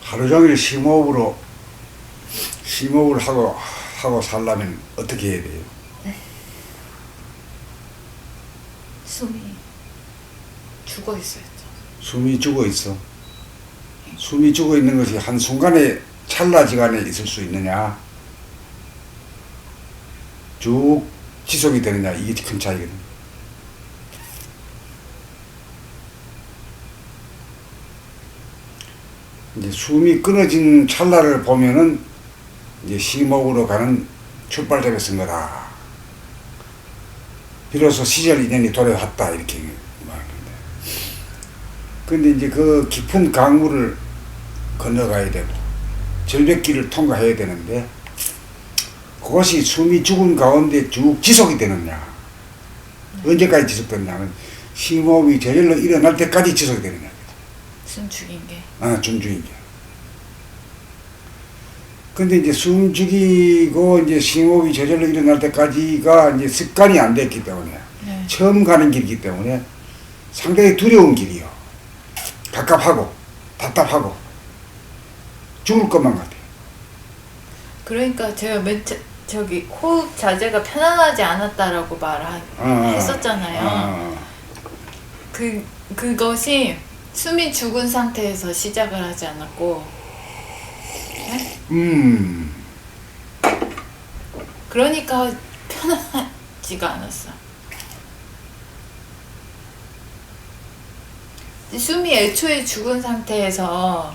하루 종일 심호흡을 하고 살려면 어떻게 해야 돼요? 숨이 죽어 있어야죠. 숨이 죽어 있어. 숨이 죽어 있는 것이 한순간에 찰나지간에 있을 수 있느냐, 쭉 지속이 되느냐, 이게 큰 차이거든. 이제 숨이 끊어진 찰나를 보면은 이제 심호흡으로 가는 출발점에 쓴 거다. 비로소 시절 인연이 돌아왔다, 이렇게 말하는데. 근데 이제 그 깊은 강물을 건너가야 되고 절벽길을 통과해야 되는데, 그것이 숨이 죽은 가운데 쭉 지속이 되느냐, 언제까지 지속되느냐면 심호흡이 저절로 일어날 때까지 지속이 되느냐. 숨 죽인 게. 숨 죽인 게. 근데 이제 숨 죽이고 이제 심호흡이 저절로 일어날 때까지가 이제 습관이 안 됐기 때문에, 네. 처음 가는 길이기 때문에 상당히 두려운 길이요. 갑갑하고 답답하고 죽을 것만 같아요. 그러니까 제가 저기 호흡 자세가 편안하지 않았다라고 했었잖아요. 그것이 숨이 죽은 상태에서 시작을 하지 않았고, 네? 그러니까 편안하지가 않았어. 숨이 애초에 죽은 상태에서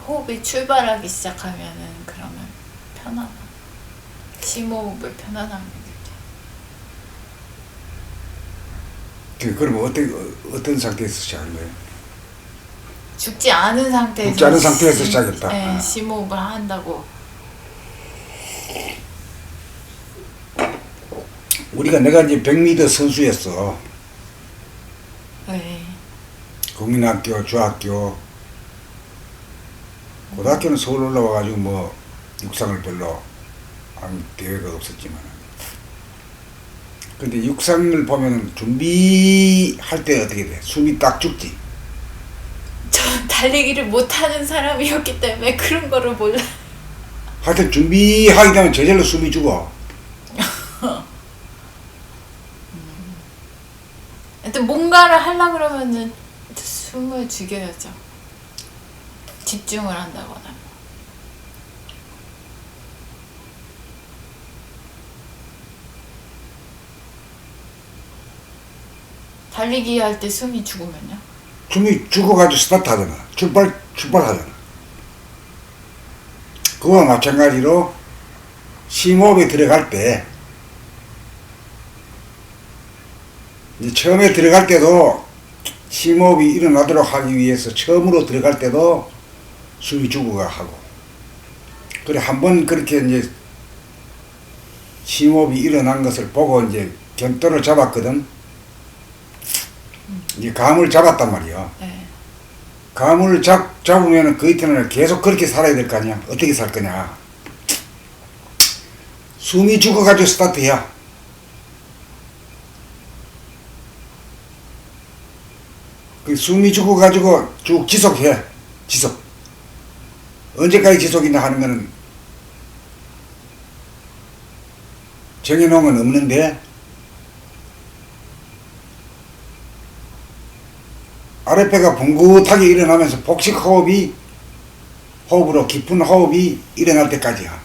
호흡이 출발하기 시작하면은 그러면 편안함, 심호흡을 편안함을 느껴. 그러면 어떤 상태에서 시작한 거예요? 죽지 않은 상태에서. 죽지 않은 상태에서 시작했다. 네, 심호흡을 한다고. 내가 이제 100m 선수였어. 네. 국민학교, 중학교, 고등학교는 서울 올라와가지고 뭐 육상을 별로 한 대회가 없었지만, 근데 육상을 보면 준비할 때 어떻게 돼? 숨이 딱 죽지. 저 달리기를 못하는 사람이었기 때문에 그런 거를 몰라. 하여튼 준비하게 되면 저절로 숨이 죽어. 하여튼 뭔가를 하려고 그러면은 숨을 죽여야죠. 집중을 한다거나. 달리기 할 때 숨이 죽으면요? 숨이 죽어가지고 스타트 하잖아. 출발하잖아. 그와 마찬가지로 심호흡에 들어갈 때, 이제 처음에 들어갈 때도 심호흡이 일어나도록 하기 위해서 처음으로 들어갈 때도 숨이 죽어가 하고, 그래 한번 그렇게 이제 심호흡이 일어난 것을 보고 이제 견도를 잡았거든. 이제 감을 잡았단 말이야. 네. 감을 잡으면 그 이태는 계속 그렇게 살아야 될 거 아니야. 어떻게 살 거냐. 숨이 죽어가지고 스타트해야. 그 숨이 죽어가지고 쭉 지속해. 지속. 언제까지 지속이냐 하는 거는 정해놓은 건 없는데, 아랫배가 붕긋하게 일어나면서 복식 호흡으로 깊은 호흡이 일어날 때까지야.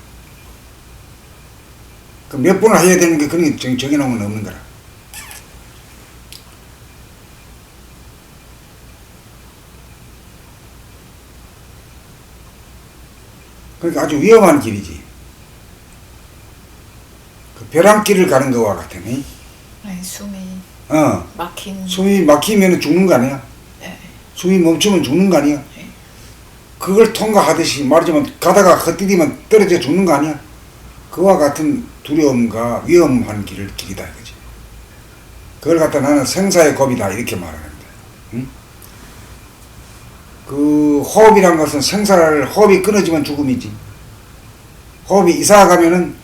그 몇 번을 해야 되는 게 그런 게 정해놓은 건 없는 거라. 그러니까 아주 위험한 길이지. 그 벼랑길을 가는 거와 같으니. 네, 숨이 막힌. 숨이 막히면 죽는 거 아니야? 네. 숨이 멈추면 죽는 거 아니야? 네. 그걸 통과하듯이 말하자면 가다가 헛디디면 떨어져 죽는 거 아니야? 그와 같은 두려움과 위험한 길이다 이거지. 그걸 갖다 나는 생사의 겁이다 이렇게 말하는데, 응? 그 호흡이란 것은 호흡이 끊어지면 죽음이지. 호흡이 이사가면은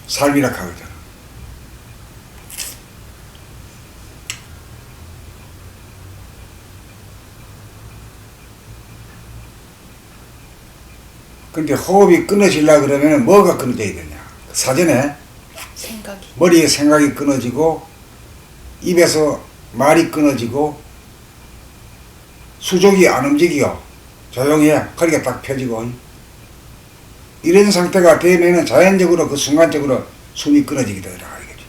삶이라 하거든. 근데 호흡이 끊어지려 그러면 뭐가 끊어져야 되냐? 사전에 생각이. 머리에 생각이 끊어지고 입에서 말이 끊어지고 수족이 안 움직여. 조용해. 허리가 딱 펴지고. 이런 상태가 되면은 자연적으로 그 순간적으로 숨이 끊어지게 되더라. 이거지.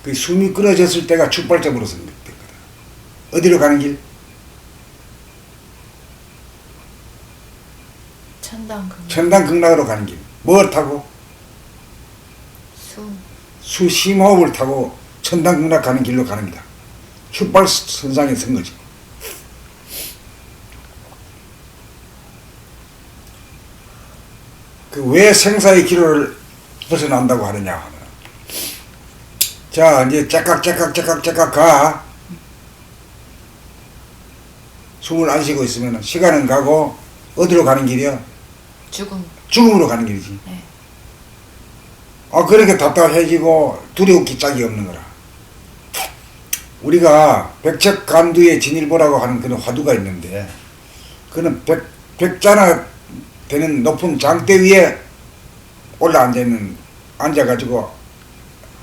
그 숨이 끊어졌을 때가 출발점으로 생각되거든. 어디로 가는 길? 천당극. 천당극락으로 가는 길. 뭘 타고? 숨. 수심호흡을 타고 천당극락 가는 길로 가는니다. 출발선상에 선 거지. 그 왜 생사의 기로를 벗어난다고 하느냐 하면, 자 이제 째깍 가. 숨을 안 쉬고 있으면 시간은 가고 어디로 가는 길이야? 죽음. 죽음으로 가는 길이지. 네. 그렇게 답답해지고 두려울 기짝이 없는 거라. 우리가 백척간두의 진일보라고 하는 그런 화두가 있는데, 그는 백자나 되는 높은 장대 위에 올라 앉아가지고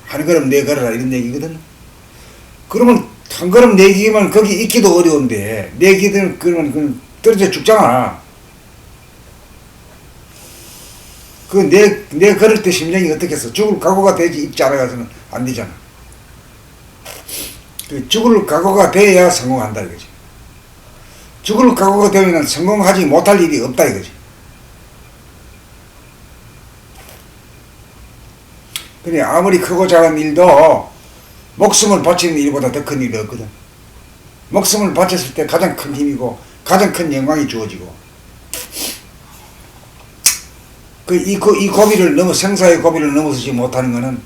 한 걸음 네 걸어라 이런 얘기거든. 그러면 한 걸음 네 기면 거기 있기도 어려운데 네 기든 그러면 떨어져 죽잖아. 내 걸을 때 심정이 어떻겠어? 죽을 각오가 되지 입지 않아가서는 안 되잖아. 죽을 각오가 돼야 성공한다 이거지. 죽을 각오가 되면 성공하지 못할 일이 없다 이거지. 그래 아무리 크고 작은 일도 목숨을 바치는 일보다 더 큰 일이 없거든. 목숨을 바쳤을 때 가장 큰 힘이고 가장 큰 영광이 주어지고, 이 고비를 생사의 고비를 넘어서지 못하는 것은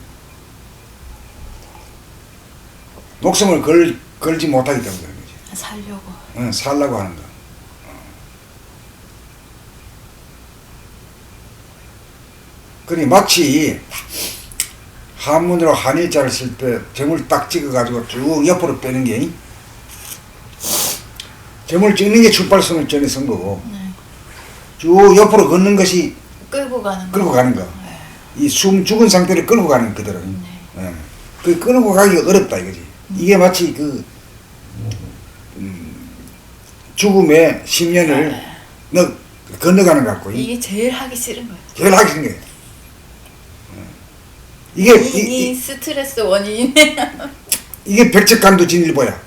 목숨을 걸지 못하기 때문에 그런 거지. 살려고. 살라고 하는 거. 그러니 마치 한문으로 한일자를 쓸 때 점을 딱 찍어가지고 쭉 옆으로 빼는 게, 점을 찍는 게 출발선을 전에 선 거고, 네. 쭉 옆으로 걷는 것이 끌고 가는 끌고 거. 가는 거. 네. 이 숨 죽은 상태를 끌고 가는 거더라. 네. 그 끌고 가기가 어렵다 이거지. 이게 마치 죽음의 10년을 건너가는 것 같고. 이게 제일 하기 싫은 거예요. 제일 하기 싫은 거예요. 이 스트레스 원인이네. 이게 백척간두 진일보야.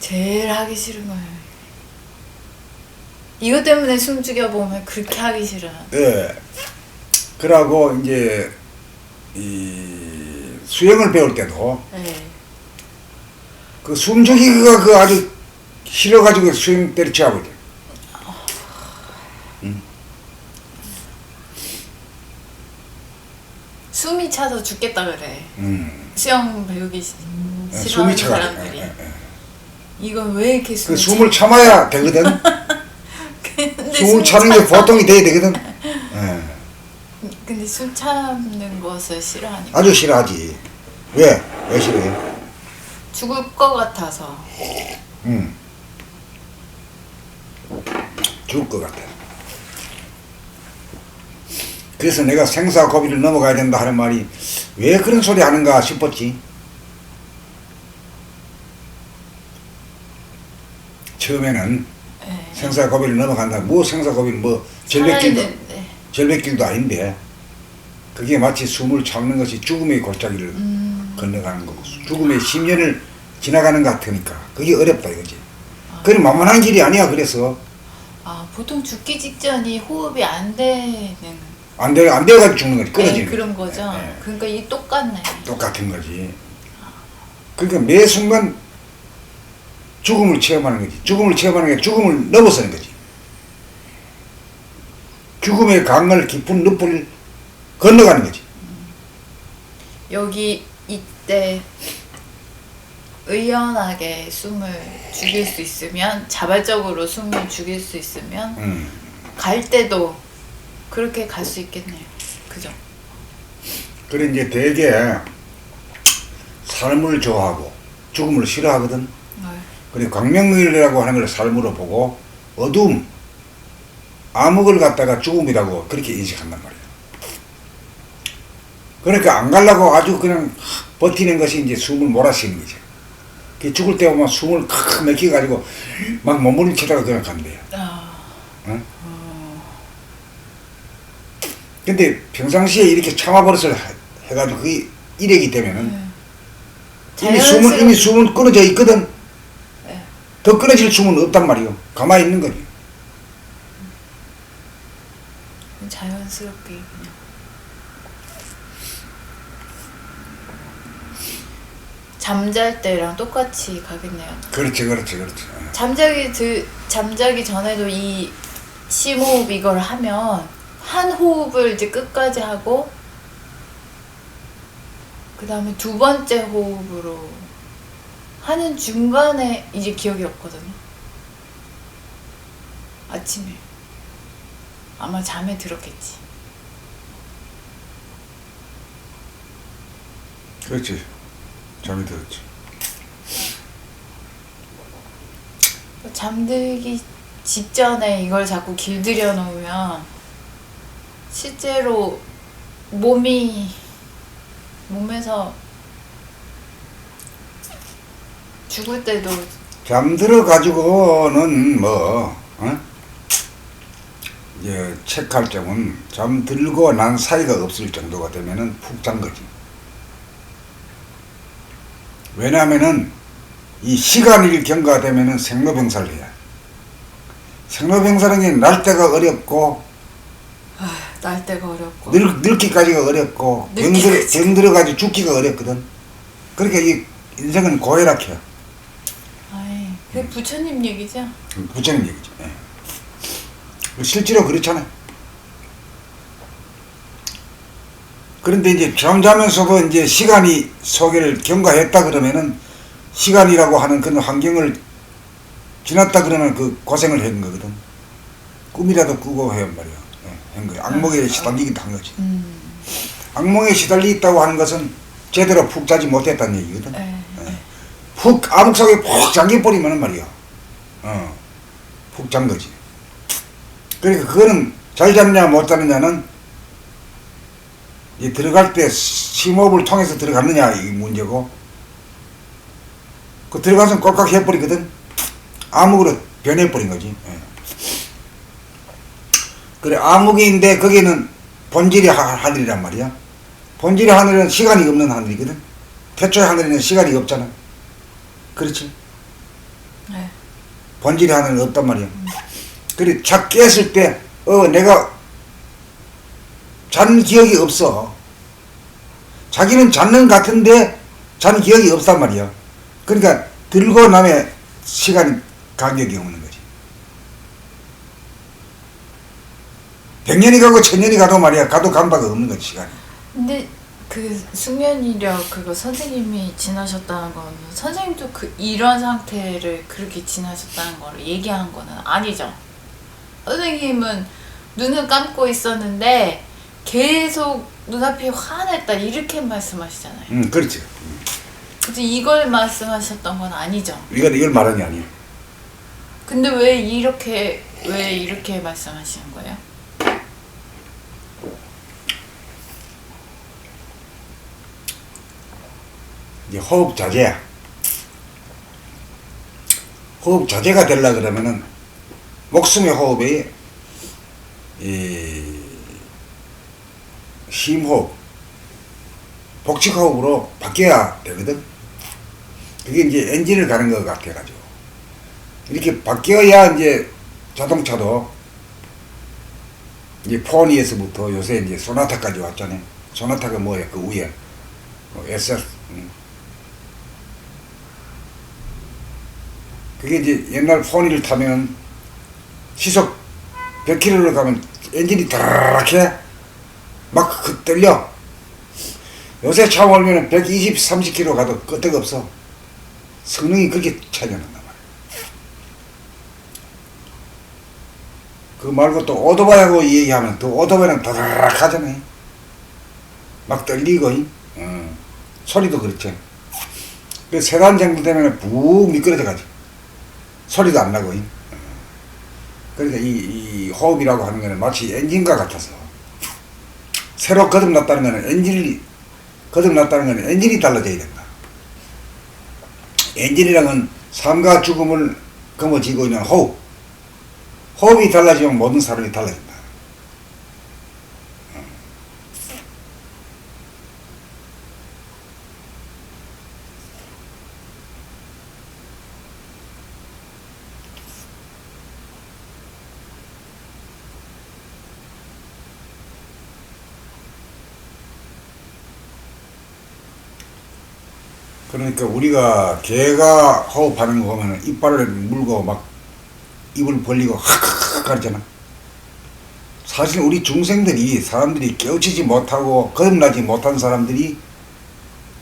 제일 하기 싫은 거예요. 이것 때문에 숨 죽여보면 그렇게 하기 싫어. 예. 그러고 이제 이 수영을 배울 때도 네. 그 숨죽이가 그 아주 싫어가지고 수영 때려치워버려. 숨이 차서 죽겠다 그래. 수영 배우기 숨이 싫어하는 차가지고. 사람들이. 이건 왜 이렇게 그 숨을 참아야 되거든. 근데 숨을 차는 게 보통이 돼야 되거든. 근데 숨 참는 것을 싫어하니까. 아주 싫어하지. 왜 싫어해? 죽을 것 같아서. 죽을 것 같아. 그래서 내가 생사 고비를 넘어가야 된다 하는 말이 왜 그런 소리 하는가 싶었지. 처음에는 네. 생사 고비를 넘어간다. 생사 고비는 절벽길도 아닌데, 그게 마치 숨을 참는 것이 죽음의 골짜기를 건너가는 거고, 죽음의 10년을 지나가는 것 같으니까 그게 어렵다 이거지. 그건 만만한 길이 아니야. 그래서 보통 죽기 직전이 호흡이 안 되는. 안 돼가지고 죽는 거지. 끊어지는. 네, 그런 거죠. 네. 그러니까 이 똑같네. 똑같은 거지. 그러니까 매 순간 죽음을 체험하는 거지. 죽음을 체험하는 게 죽음을 넘어서는 거지. 죽음의 강을 깊은 늪을 건너가는 거지. 여기 이때 의연하게 숨을 죽일 수 있으면, 자발적으로 숨을 죽일 수 있으면 갈 때도 그렇게 갈 수 있겠네요. 그죠? 그래 이제 되게 삶을 좋아하고 죽음을 싫어하거든. 네. 그래 광명의라고 하는 걸 삶으로 보고 어둠, 암흑을 갖다가 죽음이라고 그렇게 인식한단 말이에요. 그러니까 안 가려고 아주 그냥 버티는 것이 이제 숨을 몰아쉬는 거죠. 죽을 때 보면 숨을 칵 막혀가지고 막 몸부림치다가 그냥 간대요. 응? 근데 평상시에 이렇게 참아버릇을 해가지고 그게 이래기 되면은 이미 숨은 끊어져 있거든. 네. 더 끊어질 숨은 없단 말이요. 가만히 있는 거지. 자연스럽게 그냥. 잠잘 때랑 똑같이 가겠네요. 그렇지. 잠자기 전에도 이 심호흡 이걸 하면 한 호흡을 이제 끝까지 하고 그 다음에 두 번째 호흡으로 하는 중간에 이제 기억이 없거든요. 아침에 아마 잠에 들었겠지. 그렇지. 잠이 들었지. 잠들기 직전에 이걸 자꾸 길들여 놓으면 실제로 몸에서 죽을 때도 잠들어 가지고는 뭐 이제 체크할 점은 잠들고 난 사이가 없을 정도가 되면은 푹 잔 거지. 왜냐하면은 이 시간을 경과되면은 생로병사를 해야. 생로병사는 게 날 때가 어렵고 날 때가 어렵고 늙기까지가 어렵고 병들어가지고 죽기가 어렵거든. 그러니까 이 인생은 고혈압이야. 아이, 그게 부처님 얘기죠? 부처님 얘기죠. 예. 실제로 그렇잖아요. 그런데 이제 잠자면서도 이제 시간이 소개를 경과했다 그러면은 시간이라고 하는 그런 환경을 지났다 그러면 그 고생을 한 거거든. 꿈이라도 꾸고 해야 말이야. 한 거야. 악몽에 시달리기도 한 거지. 악몽에 시달리겠다고 하는 것은 제대로 푹 자지 못했다는 얘기거든. 푹 암흑 속에 푹 잠겨버리면 말이야. 푹 잔 거지. 그러니까 그거는 잘 잤냐 못 잤느냐는 이 들어갈 때 심호흡을 통해서 들어갔느냐 이 문제고, 그 들어가서 꼴깍 해버리거든. 암흑으로 변해버린 거지. 그래, 암흑인데 거기는 본질이 하늘이란 말이야. 본질의 하늘은 시간이 없는 하늘이거든. 태초의 하늘에는 시간이 없잖아. 그렇지? 네. 본질의 하늘은 없단 말이야. 그래, 착 깼을 때, 내가 잔 기억이 없어. 자기는 잤는 같은데 잔 기억이 없단 말이야. 그러니까 들고 나면 시간이 간격이 없는 거지. 100년이 가고 1000년이 가도 말이야. 가도 간 바가 없는 거지, 시간이. 근데 그 숙면이력 그거 선생님이 지나셨다는 거는 선생님도 이런 상태를 그렇게 지나셨다는 거를 얘기한 거는 아니죠. 선생님은 눈을 감고 있었는데 계속 눈앞이 환했다 이렇게 말씀하시잖아요. 그렇지. 그치, 이걸 말씀하셨던 건 아니죠. 이걸 말하는 게 아니야. 근데 왜 이렇게 말씀하시는 거예요? 이제 호흡 자제야. 호흡 자제가 되려 그러면은 목숨의 호흡이 이 심호흡, 복식호흡으로 바뀌어야 되거든. 그게 이제 엔진을 가는 것 같아가지고 이렇게 바뀌어야 이제 자동차도 이제 포니에서부터 요새 이제 소나타까지 왔잖아요. 소나타가 뭐야? 그 위에 SS. 그게 이제 옛날 포니를 타면 시속 100km를 가면 엔진이 드르륵 해. 막 떨려. 요새 차 몰면 120, 30km 가도 끄떡없어. 성능이 그렇게 차이가 난단 말이야. 그 말고 또 오토바이하고 얘기하면 또 오토바이는 드르륵 하잖아요. 막 떨리고, 소리도 그렇죠. 그 세단 정도 되면 푹 미끄러져 가지고 소리도 안 나고. 그러니까 이 호흡이라고 하는 거는 마치 엔진과 같아서 새로 거듭났다는 거는 엔진이 달라져야 된다. 엔진이랑은 삶과 죽음을 거머쥐고 있는 호흡. 호흡이 달라지면 모든 사람이 달라진다. 그러니까 우리가 개가 호흡하는 거 보면 이빨을 물고 막 입을 벌리고 하하하 가르잖아. 사실 우리 중생들이 사람들이 깨우치지 못하고 거듭나지 못한 사람들이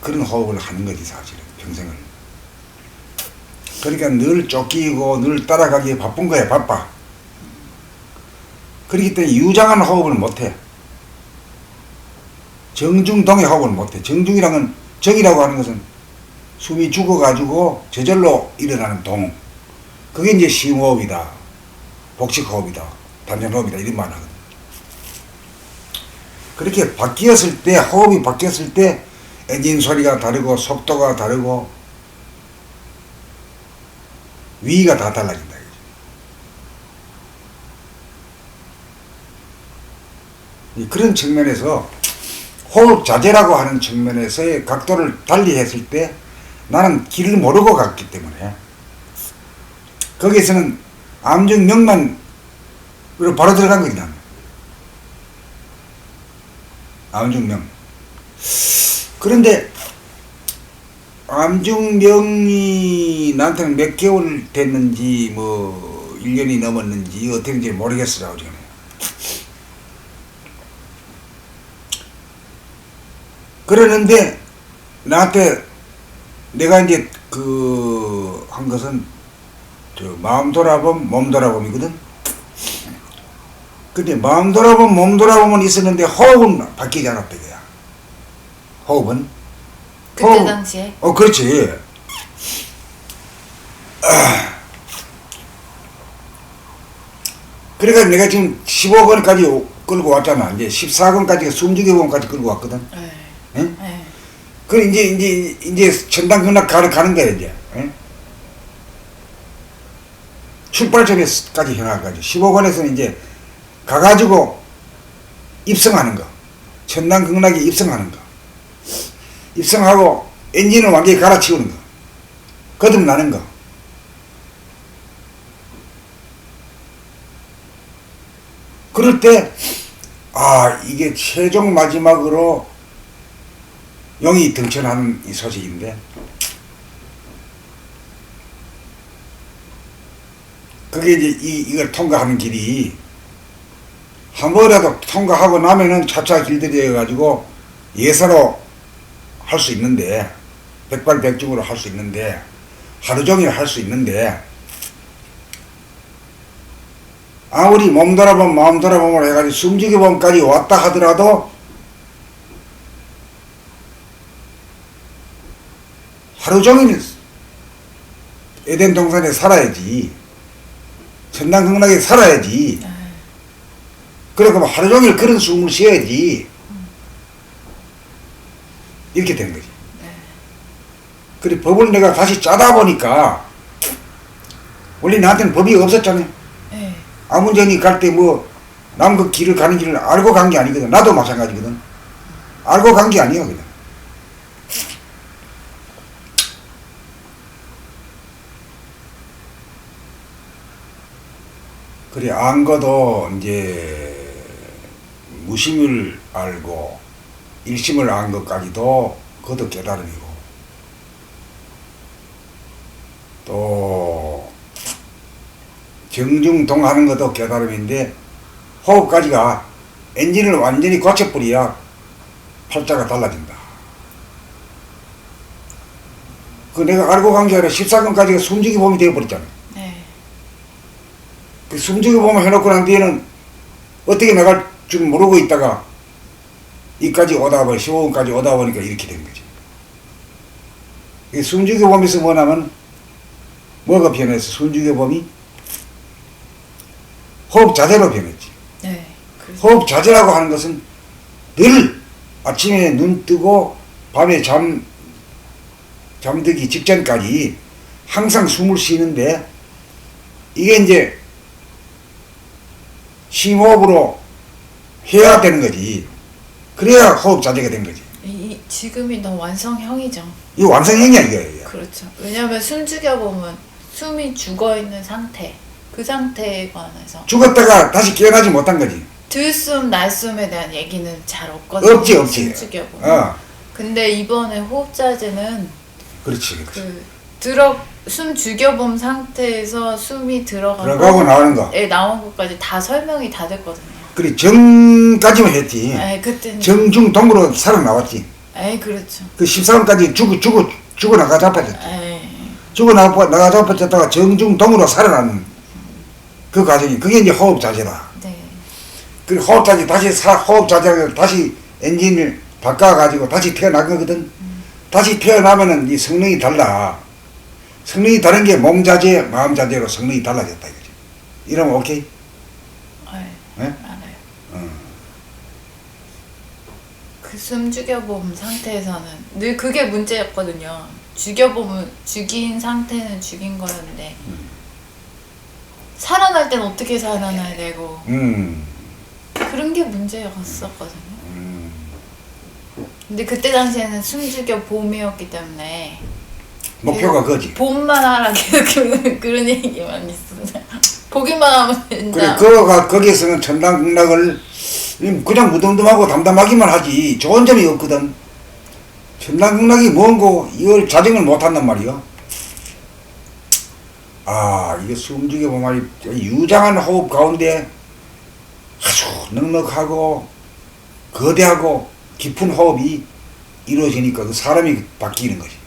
그런 호흡을 하는 거지 사실은 평생을. 그러니까 늘 쫓기고 늘 따라가기에 바쁜 거야. 바빠. 그렇기 때문에 유장한 호흡을 못해. 정중동의 호흡을 못해. 정이라고 하는 것은 숨이 죽어가지고 저절로 일어나는 동. 그게 이제 심호흡이다. 복식호흡이다. 단전호흡이다. 이런 말 하거든. 그렇게 바뀌었을 때, 호흡이 바뀌었을 때 엔진 소리가 다르고 속도가 다르고 위가 다 달라진다. 그런 측면에서 호흡 자제라고 하는 측면에서의 각도를 달리 했을 때 나는 길을 모르고 갔기 때문에 거기에서는 암중명만 바로 들어간 거지 나는. 암중명. 그런데 암중명이 나한테는 몇 개월 됐는지 뭐 1년이 넘었는지 어떻게인지 모르겠어요. 전에. 그러는데 나한테 내가 이제 한 것은 마음 돌아봄 몸 돌아봄이거든. 근데 마음 돌아봄 몸 돌아봄은 있었는데 호흡은 바뀌지 않았다 이거야. 호흡은 그때 당시에? 그렇지. 그러니까 내가 지금 15권까지 끌고 왔잖아. 이제 14권까지 숨죽여본까지 끌고 왔거든. 네. 응? 네. 그래 이제 천당극락 가는 거야 이제. 응? 출발점에까지 향해가지고 15권에서는 이제 가가지고 입성하는 거. 천당극락에 입성하는 거. 입성하고 엔진을 완전히 갈아치우는 거. 거듭나는 거. 그럴 때 이게 최종 마지막으로 영이 등천하는 이 소식인데 그게 이제 이걸 통과하는 길이 한 번이라도 통과하고 나면은 차차 길들여 가지고 예사로 할 수 있는데 백발백중으로 할 수 있는데 하루 종일 할 수 있는데 아무리 몸 돌아봄 마음 돌아봄을 해가지고 숨죽여봄까지 왔다 하더라도 하루 종일 에덴 동산에 살아야지. 천당극락에 살아야지. 그러니까 하루 종일 그런 숨을 쉬어야지. 이렇게 된 거지. 그래 법을 내가 다시 짜다 보니까 원래 나한테는 법이 없었잖아요. 네. 아문전이 갈 때 남 그 길을 가는 길을 알고 간 게 아니거든. 나도 마찬가지거든. 알고 간 게 아니야 그냥. 그래 안거도 이제 무심을 알고 일심을 안 것까지도 그것도 깨달음이고 또 정중동하는 것도 깨달음인데 호흡까지가 엔진을 완전히 고쳐버려야 팔자가 달라진다. 그 내가 알고 간 게 아니라 14권까지가 숨죽이봄이 되어버렸잖아. 네. 그 숨죽이봄을 해놓고 난 뒤에는 어떻게 나갈 줄 모르고 있다가 이까지 오다 보니 15권까지 오다 보니까 이렇게 된 거지. 숨죽여보면서 뭐냐면 뭐가 변했어? 숨죽여봄이 호흡 자제로 변했지. 네. 그래서 호흡 자제라고 하는 것은 늘 아침에 눈 뜨고 밤에 잠들기 직전까지 항상 숨을 쉬는데 이게 이제 심호흡으로 해야 되는 거지. 그래야 호흡 자제가 된 거지. 지금이 너무 완성형이죠. 이 완성형이야 이게. 그렇죠. 왜냐하면 숨 죽여보면 숨이 죽어있는 상태, 그 상태에 관해서 죽었다가 다시 깨어나지 못한 거지. 들숨 날숨에 대한 얘기는 잘 없거든요. 없지. 숨 죽여보면. 어, 근데 이번에 호흡자제는 그렇지. 숨 죽여본 상태에서 숨이 들어가고 나오는 거. 나온 것까지 다 설명이 다 됐거든요. 그래 정까지만 했지. 에이, 그때는. 정중동으로 살아나왔지. 에이, 그렇죠. 그 13까지 죽어 나가 잡아졌지. 에이, 죽어 나가 잡아졌다가 정중동으로 살아나는 그 과정이 그게 이제 호흡 자제다. 네. 그 호흡 자제 호흡 자제를 다시 엔진을 바꿔가지고 다시 태어난 거거든. 다시 태어나면은 이 성능이 달라. 성능이 다른 게 몸 자제, 마음 자제로 성능이 달라졌다 이거지. 이러면 오케이? 에이, 예? 알아요. 어. 그 숨 죽여본 상태에서는 늘 그게 문제였거든요. 죽인 상태는 죽인 거였는데 살아날 땐 어떻게 살아나야 되고 그런 게 문제였었거든요. 근데 그때 당시에는 숨 죽여 봄이었기 때문에 목표가 그거지. 봄만 하라 계속 그런 얘기만 있었어요. 보기만 하면 된다. 그래, 거기에서는 천당극락을 그냥 무덤덤하고 담담하기만 하지 좋은 점이 없거든. 천당극락이 뭔고 이걸 자정을 못한단 말이요. 이게 숨죽여 보면 유장한 호흡 가운데 아주 넉넉하고 거대하고 깊은 호흡이 이루어지니까 그 사람이 바뀌는 거지.